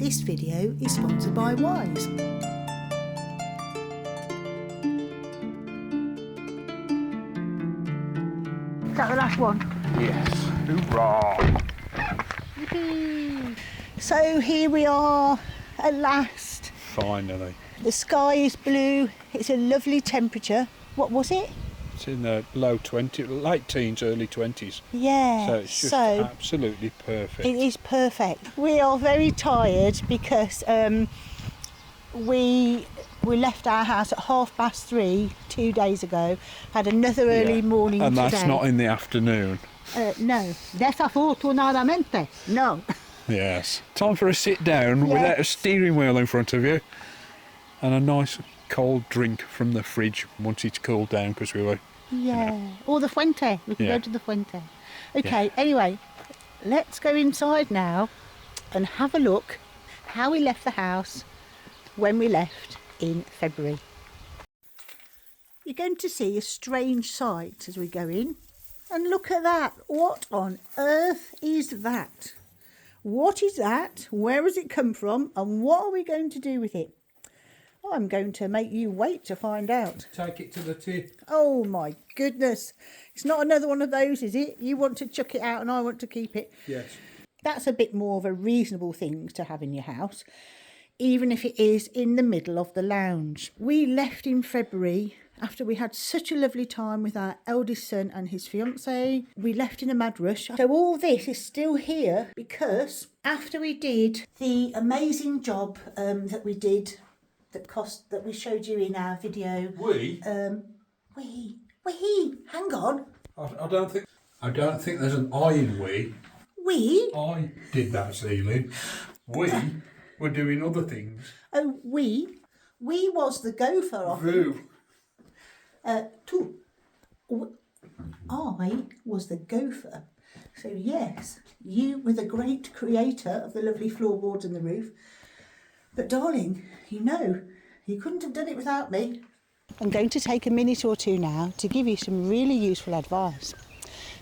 This video is sponsored by Wise. Is that the last one? Yes. Hoorah! Yippee! So here we are at last. Finally. The sky is blue. It's a lovely temperature. What was it? It's in the low 20s, late teens, early 20s. Yeah. So it's just absolutely perfect. It is perfect. We are very tired because we left our house at 3:30 2 days ago. Had another early morning and today. that's not in the afternoon. No. Desafortunadamente. No. Yes. Time for a sit down without a steering wheel in front of you and a nice cold drink from the fridge once it's cooled down because we were... Or the Fuente. We can go to the Fuente. Okay, anyway, let's go inside now and have a look how we left the house when we left in February. You're going to see a strange sight as we go in. And look at that. What on earth is that? What is that? Where has it come from? And what are we going to do with it? I'm going to make you wait to find out. Take it to the tip. Oh my goodness. It's not another one of those, is it? You want to chuck it out and I want to keep it. Yes. That's a bit more of a reasonable thing to have in your house, even if it is in the middle of the lounge. We left in February after we had such a lovely time with our eldest son and his fiancée. We left in a mad rush. So all this is still here because after we did the amazing job that we did, that we showed you in our video. Hang on. I don't think there's an I in we. We? I did that ceiling. We were doing other things. Oh, we was the gopher of Who? Two. I was the gopher. So yes, you were the great creator of the lovely floorboards and the roof. But darling, you couldn't have done it without me. I'm going to take a minute or two now to give you some really useful advice.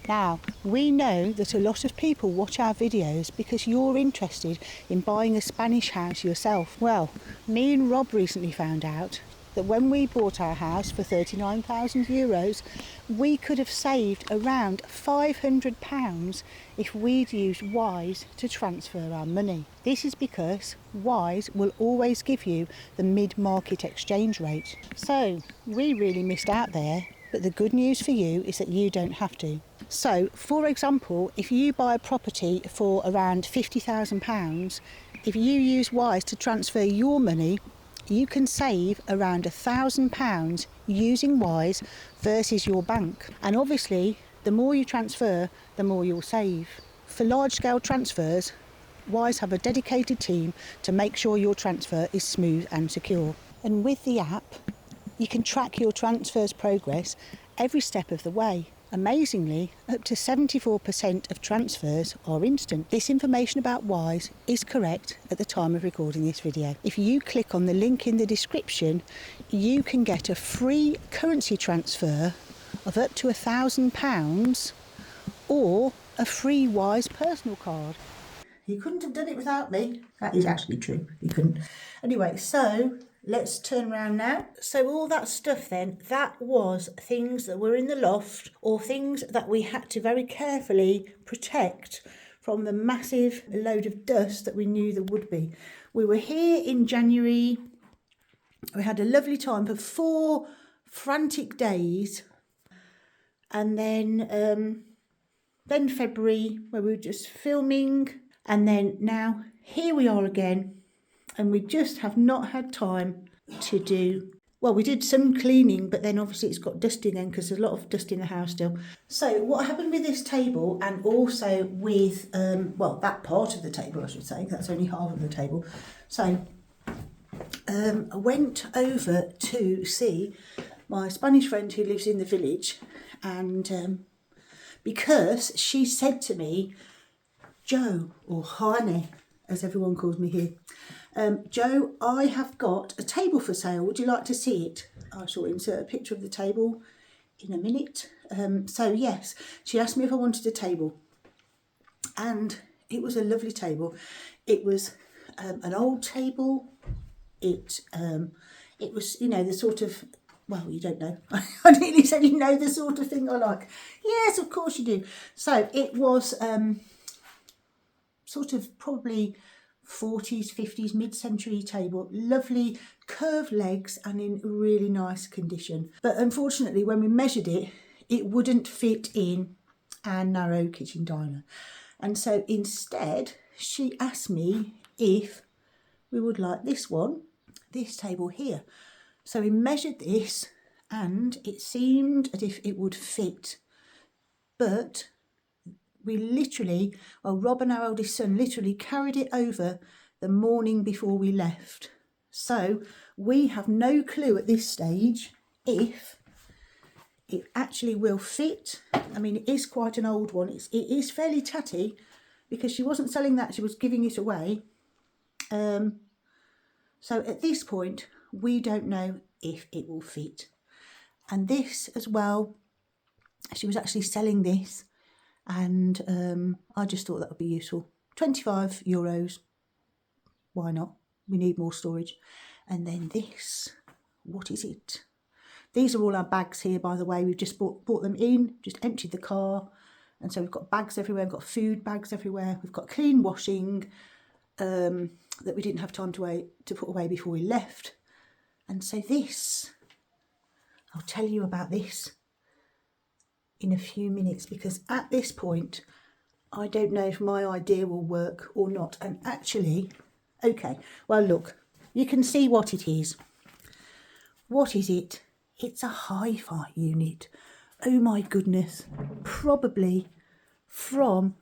Now, we know that a lot of people watch our videos because you're interested in buying a Spanish house yourself. Well, me and Rob recently found out that when we bought our house for €39,000, we could have saved around £500 if we'd used Wise to transfer our money. This is because Wise will always give you the mid-market exchange rate. So we really missed out there, but the good news for you is that you don't have to. So, for example, if you buy a property for around £50,000, if you use Wise to transfer your money, you can save around £1,000 using Wise versus your bank. And obviously, the more you transfer, the more you'll save. For large-scale transfers, Wise have a dedicated team to make sure your transfer is smooth and secure. And with the app, you can track your transfer's progress every step of the way. Amazingly, up to 74% of transfers are instant. This information about Wise is correct at the time of recording this video. If you click on the link in the description, you can get a free currency transfer of up to £1,000 or a free Wise personal card. You couldn't have done it without me. That is actually true. You couldn't. Anyway, so let's turn around now. So all that stuff then, that was things that were in the loft or things that we had to very carefully protect from the massive load of dust that we knew there would be. We were here in January. We had a lovely time for 4 frantic days. And then February, where we were just filming. And then now here we are again. And we just have not had time to do... Well, we did some cleaning, but then obviously it's got dust in then because there's a lot of dust in the house still. So what happened with this table and also with, that part of the table, I should say, that's only half of the table. So I went over to see my Spanish friend who lives in the village, and because she said to me, Jo, or Hane, as everyone calls me here, Jo, I have got a table for sale. Would you like to see it? I shall insert a picture of the table in a minute. So yes, she asked me if I wanted a table. And it was a lovely table. It was an old table. It was, you know, the sort of, well, you don't know. I nearly said you know the sort of thing I like. Yes, of course you do. So it was sort of probably 40s, 50s, mid-century table, lovely curved legs and in really nice condition. But unfortunately, when we measured it, it wouldn't fit in our narrow kitchen diner. And so instead, she asked me if we would like this one, this table here. So we measured this and it seemed as if it would fit, but we literally, well, Rob and our eldest son literally carried it over the morning before we left. So we have no clue at this stage if it actually will fit. I mean, it is quite an old one. It is fairly tatty because she wasn't selling that, she was giving it away. So at this point, we don't know if it will fit. And this as well, she was actually selling this, and I just thought that would be useful. €25, why not? We need more storage. And then this, what is it? These are all our bags here, by the way. We've just brought them in, just emptied the car. And so we've got bags everywhere, we've got food bags everywhere. We've got clean washing that we didn't have time to put away before we left. And so this, I'll tell you about this in a few minutes, because at this point, I don't know if my idea will work or not. And actually, okay, well, look, you can see what it is. What is it? It's a hi-fi unit. Oh my goodness, probably from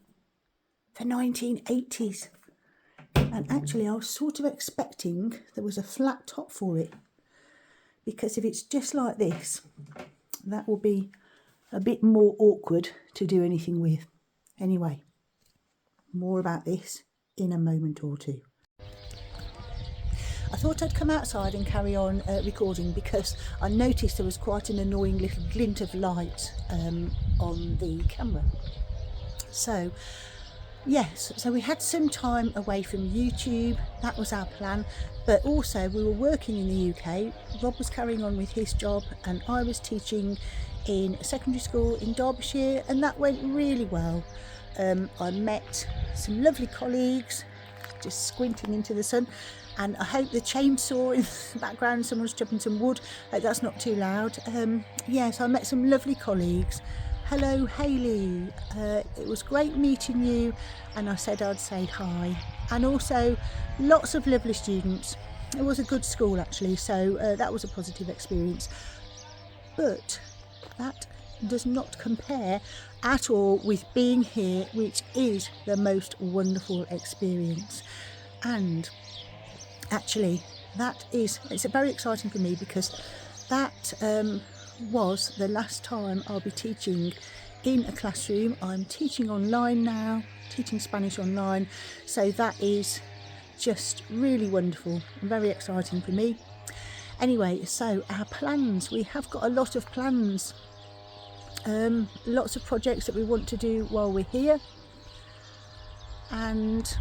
the 1980s. And actually, I was sort of expecting there was a flat top for it, because if it's just like this, that will be a bit more awkward to do anything with. Anyway, more about this in a moment or two. I thought I'd come outside and carry on recording, because I noticed there was quite an annoying little glint of light on the camera. So yes, so we had some time away from YouTube, that was our plan, but also we were working in the UK. Rob was carrying on with his job and I was teaching in a secondary school in Derbyshire, and that went really well. I met some lovely colleagues, just squinting into the sun, and I hope the chainsaw in the background, someone's chopping some wood, hope that's not too loud. Yes, I met some lovely colleagues. Hello Hayley, it was great meeting you, and I said I'd say hi. And also lots of lovely students. It was a good school actually, so that was a positive experience. But that does not compare at all with being here, which is the most wonderful experience. And actually it's very exciting for me, because that was the last time I'll be teaching in a classroom. I'm teaching online now, teaching Spanish online, so that is just really wonderful and very exciting for me. Anyway, so our plans, we have got a lot of plans, lots of projects that we want to do while we're here, and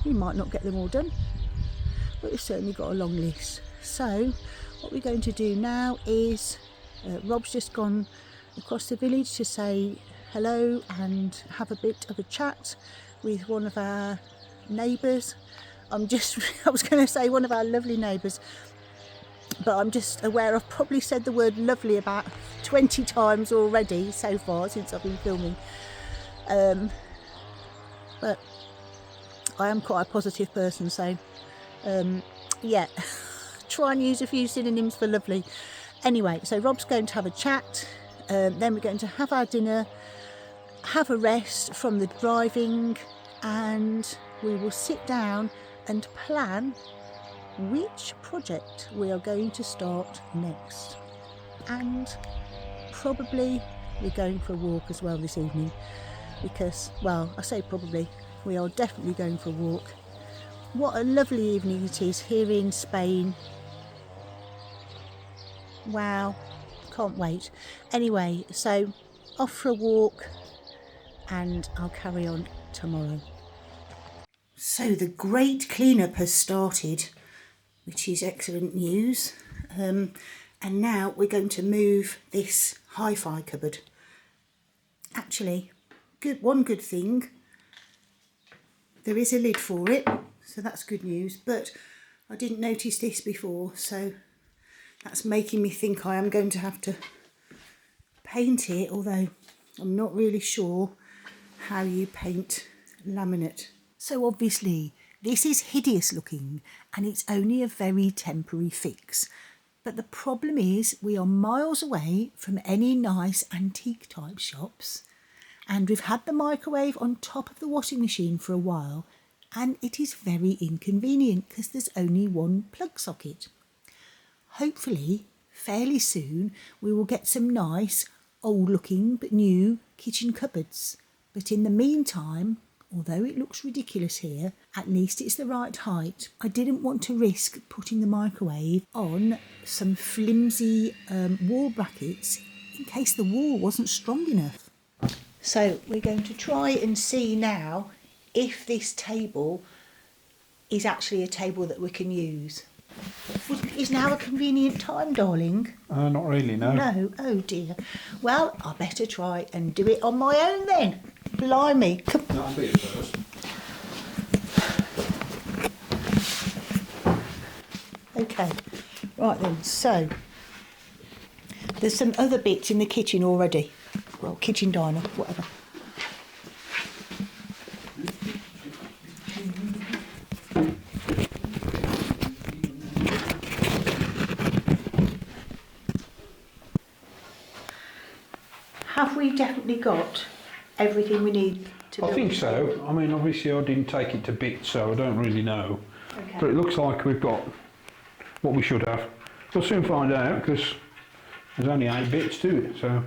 we might not get them all done, but we've certainly got a long list. So what we're going to do now is Rob's just gone across the village to say hello and have a bit of a chat with one of our neighbours. I was going to say one of our lovely neighbours, but I'm just aware I've probably said the word lovely about 20 times already so far since I've been filming. But I am quite a positive person, so yeah, try and use a few synonyms for lovely. Anyway, so Rob's going to have a chat, then we're going to have our dinner, have a rest from the driving, and we will sit down and plan which project we are going to start next. And probably we're going for a walk as well this evening, because, well, I say probably, we are definitely going for a walk. What a lovely evening it is here in Spain. Wow, can't wait. Anyway, so off for a walk, and I'll carry on tomorrow. So the great clean-up has started, which is excellent news. And now we're going to move this hi-fi cupboard. Actually, one good thing, there is a lid for it, so that's good news, but I didn't notice this before, so that's making me think I am going to have to paint it, although I'm not really sure how you paint laminate. So obviously this is hideous looking and it's only a very temporary fix. But the problem is we are miles away from any nice antique type shops, and we've had the microwave on top of the washing machine for a while, and it is very inconvenient because there's only one plug socket. Hopefully fairly soon we will get some nice old looking but new kitchen cupboards. But in the meantime, although it looks ridiculous here, at least it's the right height. I didn't want to risk putting the microwave on some flimsy wall brackets in case the wall wasn't strong enough. So we're going to try and see now if this table is actually a table that we can use. Is now a convenient time, darling? Not really, no. No, oh dear. Well, I better try and do it on my own then. Blimey. That'll be it first. Okay, right then, so there's some other bits in the kitchen already. Well, kitchen diner, whatever. Have we definitely got everything we need to build? I think so. I mean, obviously I didn't take it to bits, so I don't really know. Okay. But it looks like we've got what we should have. We'll soon find out because there's only 8 bits to it, so.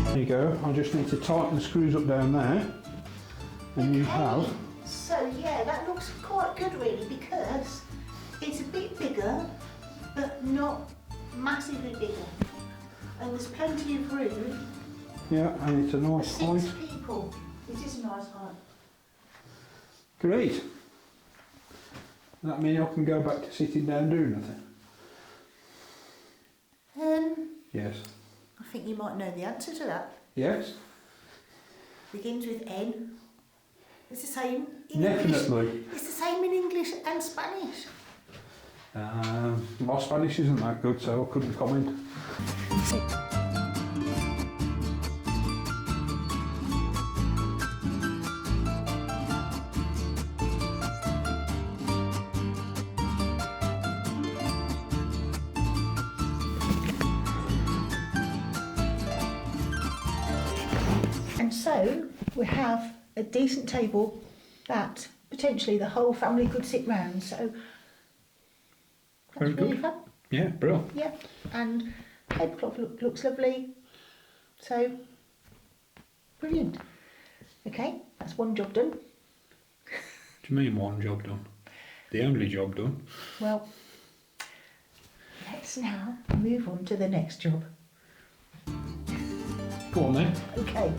There you go. I just need to tighten the screws up down there, and you have. So yeah, that looks quite good really, because it's a bit bigger, but not massively bigger. And there's plenty of room. Yeah, and it's a For nice 6 height. people. It is a nice height. Great. Does that mean I can go back to sitting down doing nothing? Yes. I think you might know the answer to that. Yes? Begins with N. It's the same in Definitely. English. It's the same in English and Spanish. My Spanish isn't that good, so I couldn't comment. And so we have a decent table that potentially the whole family could sit round. So that's Very really good. fun. Yeah, brilliant. Yeah, and tablecloth looks lovely. So brilliant. Okay, that's one job done. Do you mean one job done? The only job done? Well, let's now move on to the next job. Go on then. Okay.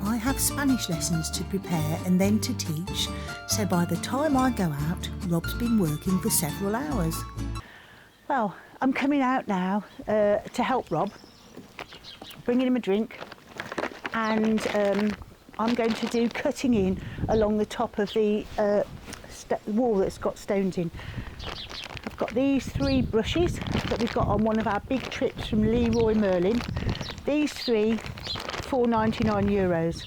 I have Spanish lessons to prepare and then to teach, so by the time I go out, Rob's been working for several hours. Well, I'm coming out now to help Rob, bringing him a drink, and I'm going to do cutting in along the top of the wall that's got stones in. I've got these 3 brushes that we got on one of our big trips from Leroy Merlin. These 3, €4.99.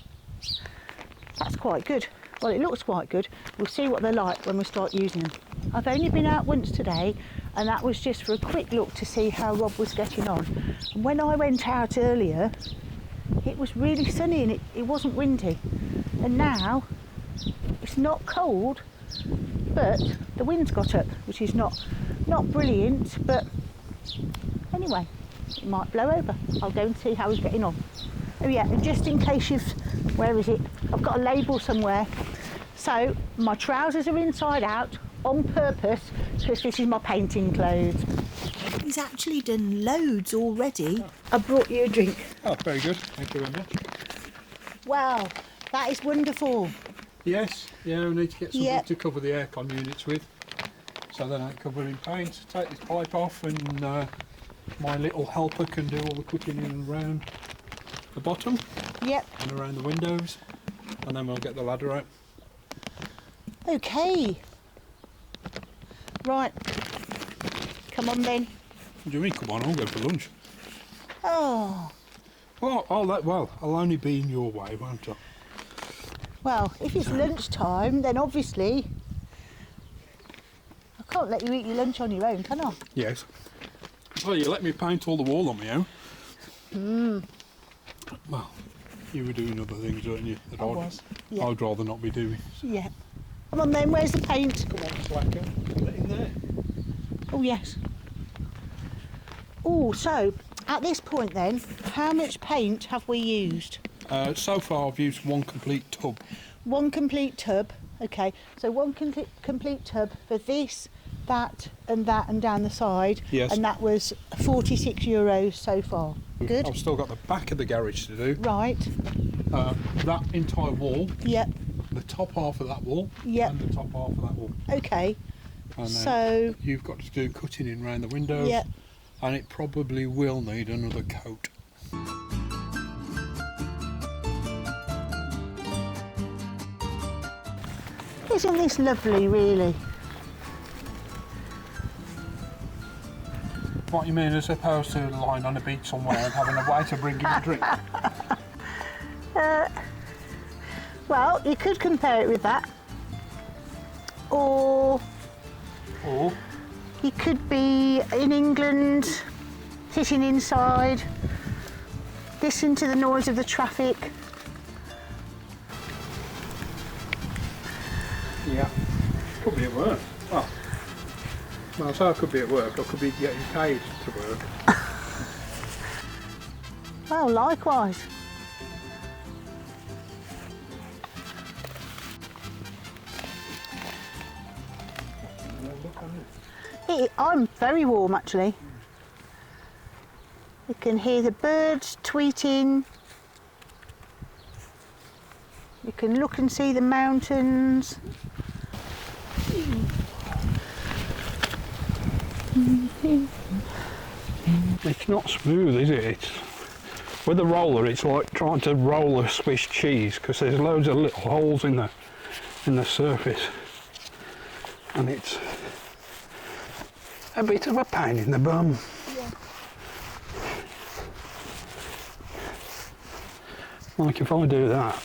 That's quite good. Well, it looks quite good. We'll see what they're like when we start using them. I've only been out once today, and that was just for a quick look to see how Rob was getting on. And when I went out earlier, it was really sunny and it wasn't windy. And now it's not cold, but the wind's got up, which is not brilliant, but anyway, it might blow over. I'll go and see how he's getting on. Oh yeah, and just in case where is it? I've got a label somewhere. So my trousers are inside out on purpose because this is my painting clothes. He's actually done loads already. I brought you a drink. Oh, very good. Thank you very much. Wow, that is wonderful. Yes, yeah, we need to get something Yep. to cover the aircon units with, so they're not covered in paint. Take this pipe off, and my little helper can do all the cutting in and around the bottom Yep. and around the windows, and then we'll get the ladder out. Okay. Right. Come on then. What do you mean? Come on, I'll go for lunch. Oh. Well, I'll only be in your way, won't I? Well, if it's lunchtime, then obviously I can't let you eat your lunch on your own, can I? Yes. Well, you let me paint all the wall on my own. Well, you were doing other things, weren't you? That I was, yeah. I'd rather not be doing. Yeah. Come on then, where's the paint? Come on, slacker. Put it in there. Oh, yes. Oh, so at this point then, how much paint have we used? So far, I've used 1 complete tub. 1 complete tub. Okay, so 1 complete tub for this, that and down the side. Yes. And that was €46 so far. Good. I've still got the back of the garage to do. Right. That entire wall, Yep. the top half of that wall, Yep. and the top half of that wall. Okay. And then So. you've got to do cutting in around the windows. Yep. And it probably will need another coat. Isn't this lovely, really? What you mean, as opposed to lying on a beach somewhere and having a waiter bring you a drink? Well, you could compare it with that. Or Or you could be in England, sitting inside, listen to the noise of the traffic. yeah, could be at work. Well, so I could be at work. I could be getting paid to work. Well, likewise. I'm very warm actually. You can hear the birds tweeting. You can look and see the mountains. It's not smooth, is it? With a roller, it's like trying to roll a Swiss cheese because there's loads of little holes in the surface, and it's a bit of a pain in the bum. Yeah. Like if I do that,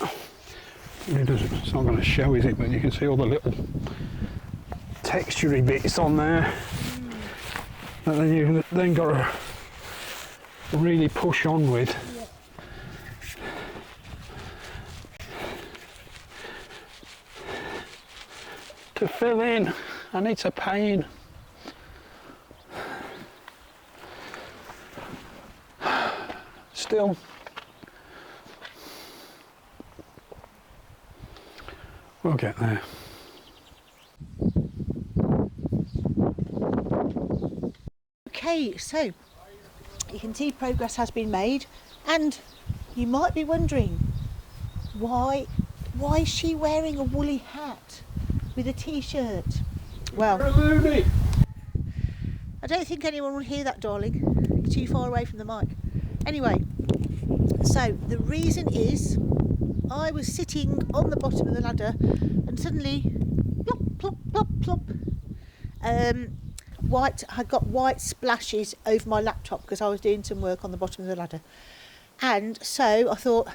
it's not going to show, is it? But you can see all the little textury bits on there. And then you've then got to really push on with. Yeah. To fill in, and it's a pain. Still, we'll get there. Okay, so you can see progress has been made, and you might be wondering why is she wearing a woolly hat with a t-shirt? Well, Looney. I don't think anyone will hear that, darling. You're too far away from the mic. Anyway, so the reason is I was sitting on the bottom of the ladder and suddenly plop, plop, plop, plop. I got white splashes over my laptop because I was doing some work on the bottom of the ladder. And so I thought,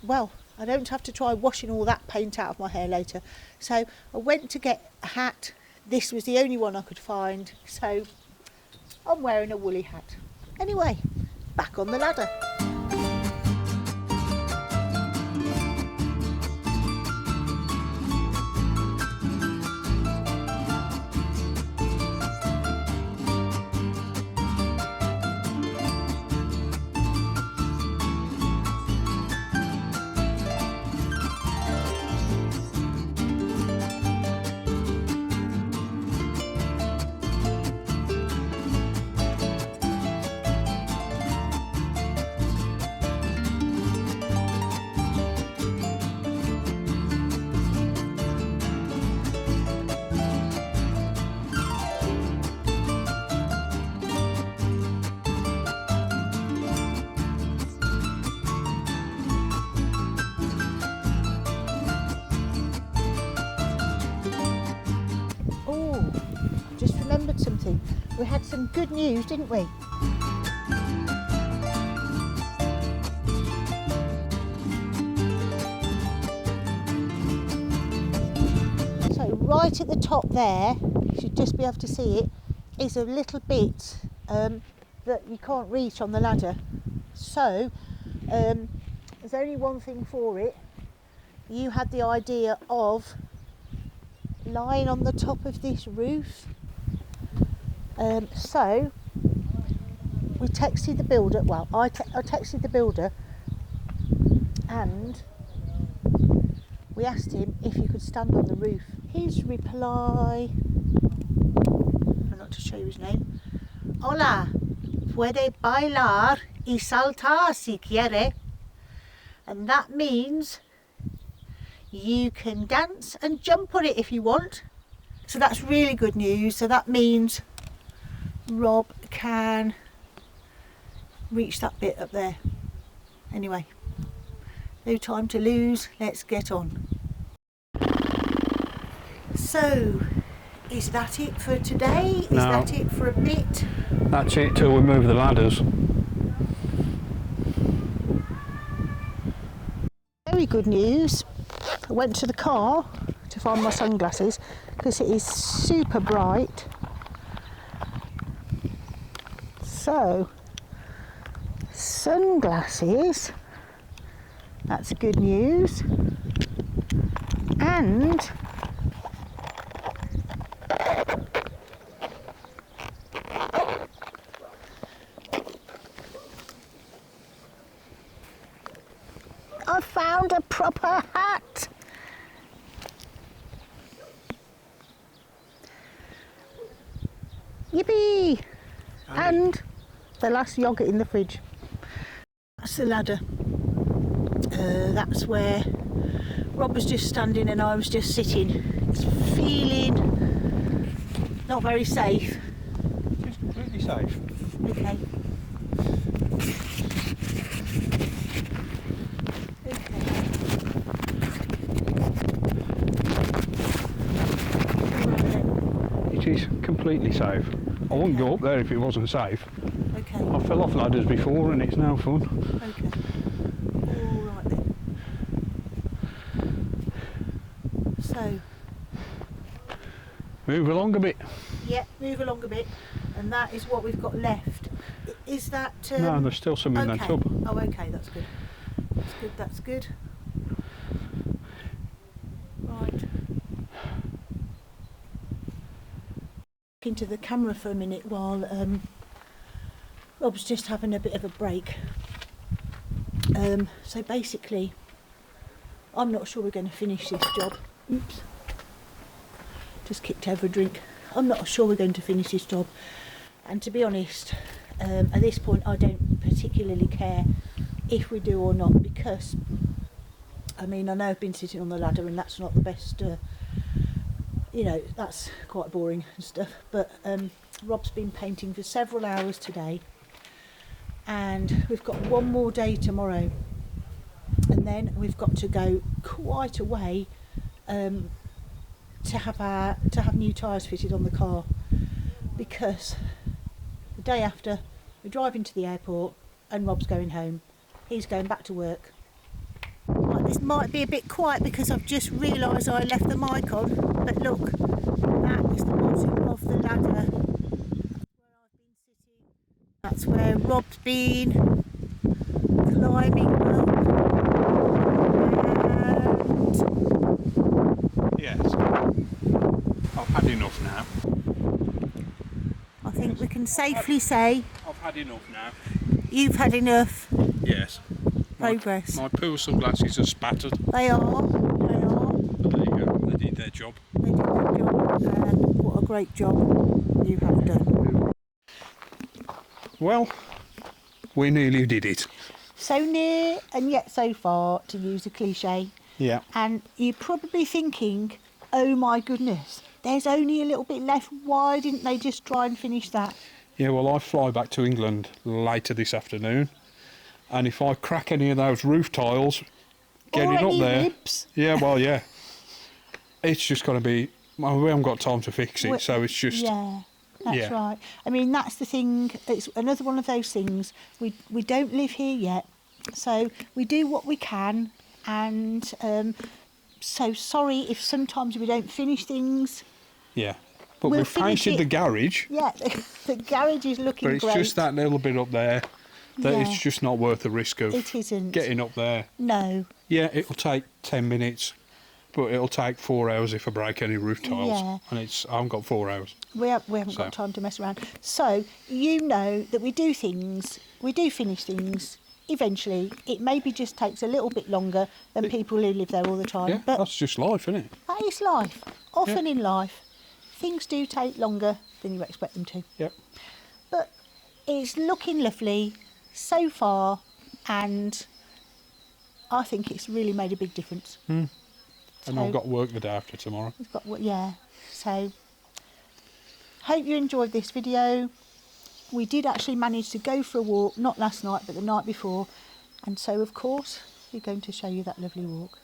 well, I don't have to try washing all that paint out of my hair later. So I went to get a hat. This was the only one I could find. So I'm wearing a woolly hat. Anyway, back on the ladder. Remembered something. We had some good news, didn't we? So right at the top there, you should just be able to see it, is a little bit that you can't reach on the ladder. So there's only one thing for it. You had the idea of lying on the top of this roof. So we texted the builder, well I texted the builder and we asked him if he could stand on the roof. His reply, I'm not to show you his name, hola, puede bailar y saltar si quiere, and that means you can dance and jump on it if you want. So that's really good news. So that means Rob can reach that bit up there. Anyway, no time to lose, let's get on. So, is that it for today? No. Is that it for a bit? That's it till we move the ladders. Very good news. I went to the car to find my sunglasses because it is super bright. So, sunglasses, that's good news. And I found a proper hat. Yippee! And the last yoghurt in the fridge. That's the ladder. That's where Rob was just standing and I was just sitting. It's feeling not very safe. It's completely safe. Okay. It is completely safe. I wouldn't go up there if it wasn't safe. Okay. I fell off ladders before and it's no fun. Okay. All right then. So. Move along a bit. Yeah, move along a bit, and that is what we've got left. Is that? No, there's still some in the okay. tub. Oh, okay, that's good. That's good. That's good. Right. Into the camera for a minute while Rob's just having a bit of a break. So basically, I'm not sure we're going to finish this job. Oops. Just kicked over a drink. I'm not sure we're going to finish this job, and to be honest, at this point I don't particularly care if we do or not, because I mean, I know I've been sitting on the ladder and that's not the best, you know, that's quite boring and stuff, but Rob's been painting for several hours today, and we've got one more day tomorrow, and then we've got to go quite a way to have new tyres fitted on the car. because the day after we're driving to the airport and Rob's going home. He's going back to work. Right, this might be a bit quiet because I've just realised I left the mic on, but look, that is the bottom of the ladder. That's where Rob's been climbing up. And Yes. I've had enough now. I think we can safely say I've had enough now. you've had enough Yes. progress. My pool sunglasses are spattered. They are. But there you go. They did their job. They did their job. What a great job you have done. Well, we nearly did it. So near and yet so far, to use a cliche. Yeah. And you're probably thinking, oh my goodness, there's only a little bit left. Why didn't they just try and finish that? Yeah, well, I fly back to England later this afternoon, and if I crack any of those roof tiles, getting Or up any there, ribs. yeah, well, yeah, it's just going to be. Well, we haven't got time to fix it, so it's just. Yeah, that's yeah. right. I mean, that's the thing. It's another one of those things. We don't live here yet, so we do what we can, and so sorry if sometimes we don't finish things. Yeah, but We'll we've finish painted it. the garage, Yeah, the garage is looking but it's great. just that little bit up there that Yeah. it's just not worth the risk of It isn't. getting up there. No. Yeah, it'll take 10 minutes, but it'll take 4 hours if I break any roof tiles, Yeah. and I haven't got 4 hours. We haven't So. got time to mess around. So you know that we do things, we do finish things. Eventually, it maybe just takes a little bit longer than people who live there all the time. Yeah, but that's just life, isn't it? that is life. Often in life, things do take longer than you expect them to. Yep. But it's looking lovely so far, and I think it's really made a big difference. And So- I've got work the day after tomorrow. We've got yeah. So hope you enjoyed this video. We did actually manage to go for a walk, not last night but the night before, and so of course we're going to show you that lovely walk.